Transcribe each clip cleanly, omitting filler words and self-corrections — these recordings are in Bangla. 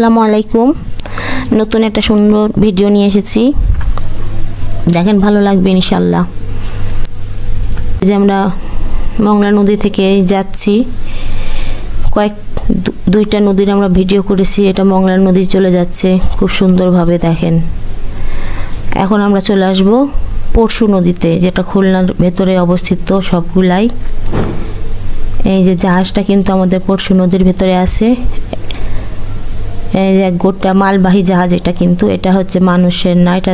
আসসালামু আলাইকুম। নতুন একটা সুন্দর ভিডিও নিয়ে এসেছি, দেখেন ভালো লাগবে ইনশাআল্লাহ। যে আমরা মংলা নদী থেকে যাচ্ছি, দুইটা নদীর আমরা ভিডিও করেছি। এটা মংলা নদী চলে যাচ্ছে খুব সুন্দরভাবে দেখেন। এখন আমরা চলে আসব পরশু নদীতে, যেটা খুলনার ভেতরে অবস্থিত সবগুলাই। এই যে জাহাজটা কিন্তু আমাদের পরশু নদীর ভেতরে আছে। এই যে গোটা মালবাহী জাহাজ, এটা হচ্ছে মানুষের না, এটা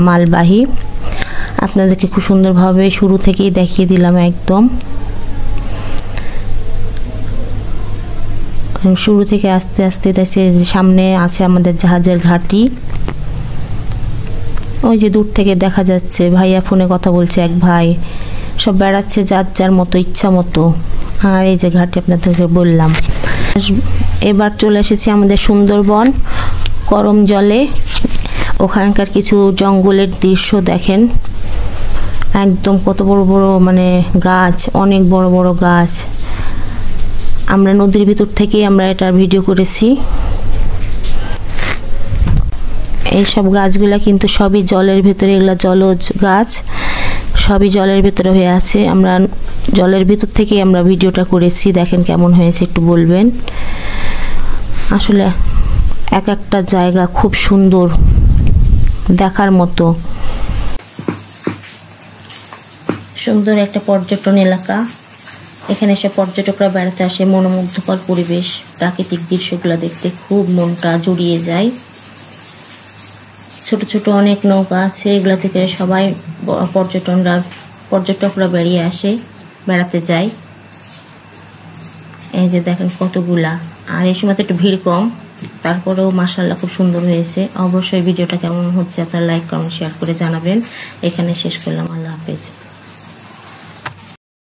মালবাহী। আপনাদেরকে খুব সুন্দরভাবে শুরু থেকেই দেখিয়ে দিলাম। একদম শুরু থেকে আস্তে আস্তে দেখছে সামনে আছে আমাদের জাহাজের ঘাঁটি। ওই যে দূর থেকে দেখা যাচ্ছে ভাইয়া ফোনে কথা বলছে, এক ভাই। সব বেড়াচ্ছে যার যার মতো ইচ্ছা মতো। আর এই যে ঘাটে আপনাদেরকে বললাম। এবার চলে এসেছি আমাদের সুন্দরবন করম জলে। ওখানকার কিছু জঙ্গলের দৃশ্য দেখেন, একদম কত বড় বড় মানে গাছ, অনেক বড় বড় গাছ। আমরা নদীর ভিতর থেকেই আমরা এটা ভিডিও করেছি। এইসব গাছগুলা কিন্তু সবই জলের ভিতরে, এগুলা জলজ গাছ, সবই জলের ভিতরে হয়ে আছে। আমরা জলের ভিতর থেকেই আমরা ভিডিওটা করেছি। দেখেন কেমন হয়েছে একটু বলবেন। আসলে এক একটা জায়গা খুব সুন্দর, দেখার মতো সুন্দর একটা পর্যটন এলাকা। এখানে সব পর্যটকরা বেড়াতে আসে। মনোমুগ্ধকর পরিবেশ, প্রাকৃতিক দৃশ্যগুলো দেখতে খুব মনটা জুড়িয়ে যায়। ছোট ছোট অনেক নৌকা আছে, এগুলা থেকে সবাই পর্যটকরা বেরিয়ে আসে, বেড়াতে যায়। এই যে দেখেন কতগুলা। আর এই সময় তো একটু ভিড় কম, তারপরেও মাশাআল্লাহ খুব সুন্দর হয়েছে। অবশ্যই ভিডিওটা কেমন হচ্ছে আপনারা লাইক কমেন্ট শেয়ার করে জানাবেন। এখানে শেষ করলাম। আল্লাহ হাফেজ।